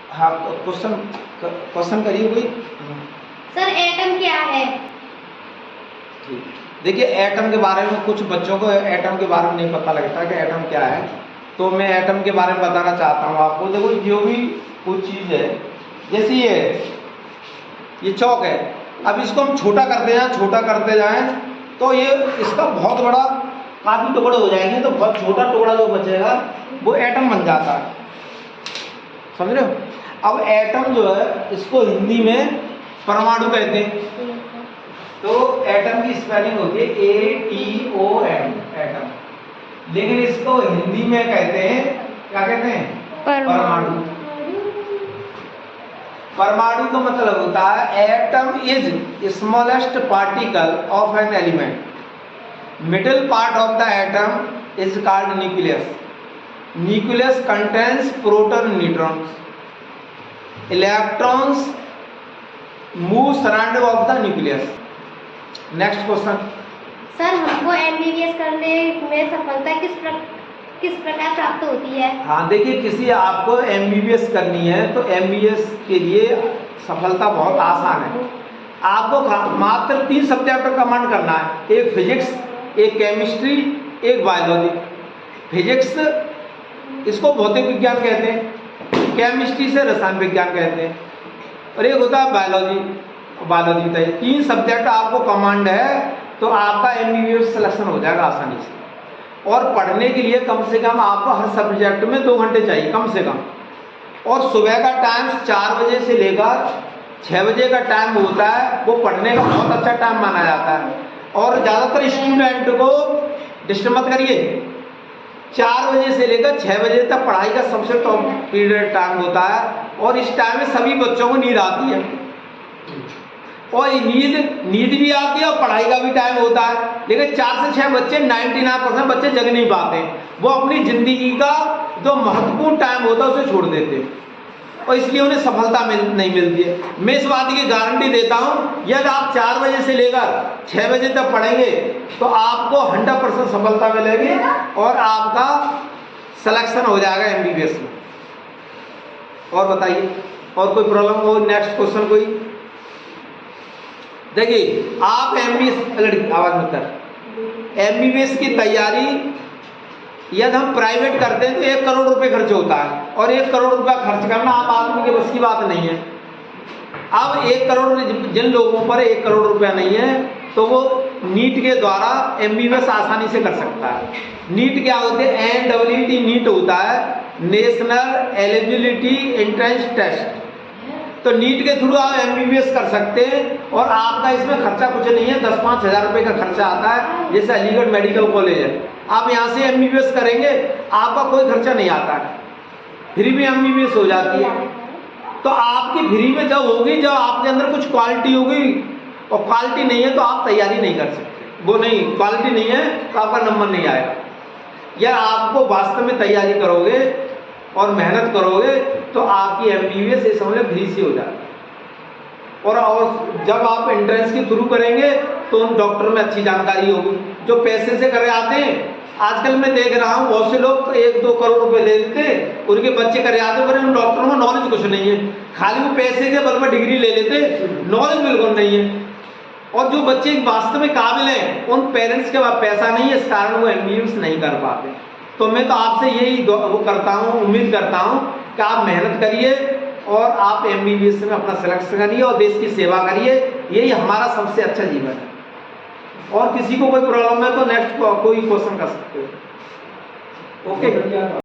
हाँ, question question करिए कोई। सर एटम क्या है? ठीक, देखिए एटम के बारे में कुछ बच्चों को एटम के बारे में नहीं पता लगता कि एटम क्या है, तो मैं एटम के बारे में बताना चाहता हूँ आपको। देखो जो भी कोई चीज़ है, जैसे ये चौक है, अब इसको हम छोटा करते जाएं तो ये इसका बहुत बड़ा काफ़ी टुकड़े हो जाएंगे, तो बहुत छोटा टुकड़ा जो बचेगा वो एटम बन जाता है, समझ रहे हो। अब एटम जो है इसको हिंदी में परमाणु कहते हैं। तो एटम की स्पेलिंग होती है ATOM, एटम, लेकिन इसको हिंदी में कहते हैं, क्या कहते हैं? परमाणु। परमाणु का मतलब होता है atom is smallest particle of an element, middle part of the atom is called nucleus, nucleus contains proton neutrons, electrons move surrounding of the nucleus. Next question. Sir हमको MBBS करने में सफलता किस प्रकार प्राप्त होती है? हाँ देखिए, किसी आपको MBBS करनी है तो MBBS के लिए सफलता बहुत आसान है। आपको मात्र 3 सब्जेक्ट कमांड करना है, एक फिजिक्स, एक केमिस्ट्री, एक बायोलॉजी। फिजिक्स इसको भौतिक विज्ञान कहते हैं, केमिस्ट्री से रसायन विज्ञान कहते हैं, और एक होता है बायोलॉजी। बायोलॉजी का 3 सब्जेक्ट आपको कमांड है तो आपका MBBS सिलेक्शन हो जाएगा आसानी से। और पढ़ने के लिए कम से कम आपको हर सब्जेक्ट में 2 घंटे चाहिए कम से कम, और सुबह का टाइम 4 बजे से लेकर 6 बजे का टाइम होता है, वो पढ़ने का बहुत अच्छा टाइम माना जाता है। और ज़्यादातर स्टूडेंट को डिस्टर्ब मत करिए, 4 बजे से लेकर 6 बजे तक पढ़ाई का सबसे टॉप पीरियड टाइम होता है, और इस टाइम में सभी बच्चों को नींद आती है, और नींद भी आती है और पढ़ाई का भी टाइम होता है। लेकिन 4 से 6 बच्चे 99% बच्चे जग नहीं पाते, वो अपनी ज़िंदगी का जो महत्वपूर्ण टाइम होता है उसे छोड़ देते हैं, और इसलिए उन्हें सफलता नहीं मिलती है। मैं इस बात की गारंटी देता हूँ, यदि आप 4 बजे से लेकर 6 बजे तक पढ़ेंगे तो आपको 100% सफलता मिलेगी और आपका सिलेक्शन हो जाएगा MBBS में। और बताइए, और कोई प्रॉब्लम हो? नेक्स्ट क्वेश्चन कोई। देखिए आप MBBS की तैयारी यदि हम प्राइवेट करते हैं तो 1 करोड़ रुपए खर्च होता है, और 1 करोड़ रुपया खर्च करना आम आदमी के बस की बात नहीं है। अब 1 करोड़, जिन लोगों पर 1 करोड़ रुपया नहीं है तो वो नीट के द्वारा MBBS आसानी से कर सकता है। नीट क्या होते हैं? NEET नीट होता है, नेशनल एलिजिबिलिटी एंट्रेंस टेस्ट। तो नीट के थ्रू आप MBBS कर सकते हैं, और आपका इसमें खर्चा कुछ नहीं है, 10-5 हज़ार रुपये का खर्चा आता है। जैसे अलीगढ़ मेडिकल कॉलेज है, आप यहाँ से MBBS करेंगे, आपका कोई खर्चा नहीं आता है, फ्री में MBBS हो जाती है। तो आपकी फ्री में जब होगी, जब आपके अंदर कुछ क्वालिटी होगी, और क्वालिटी नहीं है तो आप तैयारी नहीं कर सकते। वो नहीं, क्वालिटी नहीं है तो आपका नंबर नहीं आएगा। या आपको वास्तव में तैयारी करोगे और मेहनत करोगे तो आपकी MBBS ये समझ फ्री से हो जाएगी। और जब आप एंट्रेंस के थ्रू करेंगे तो उन डॉक्टर में अच्छी जानकारी होगी। जो पैसे से करे आते हैं, आजकल मैं देख रहा हूँ बहुत से लोग 1-2 करोड़ रुपए दे देते, उनके बच्चे करे आते, पर उन डॉक्टरों को नॉलेज कुछ नहीं है, खाली वो पैसे के बल पर डिग्री ले लेते, नॉलेज बिल्कुल नहीं है। और जो बच्चे वास्तव में काबिल हैं, उन पेरेंट्स के पास पैसा नहीं है, इस कारण वो MBBS नहीं कर पाते। तो मैं तो आपसे यही वो करता हूँ, उम्मीद करता हूँ कि आप मेहनत करिए और आप MBBS में अपना सिलेक्शन करिए और देश की सेवा करिए, यही हमारा सबसे अच्छा जीवन है। और किसी को कोई प्रॉब्लम है तो नेक्स्ट कोई क्वेश्चन कर सकते हो। ओके।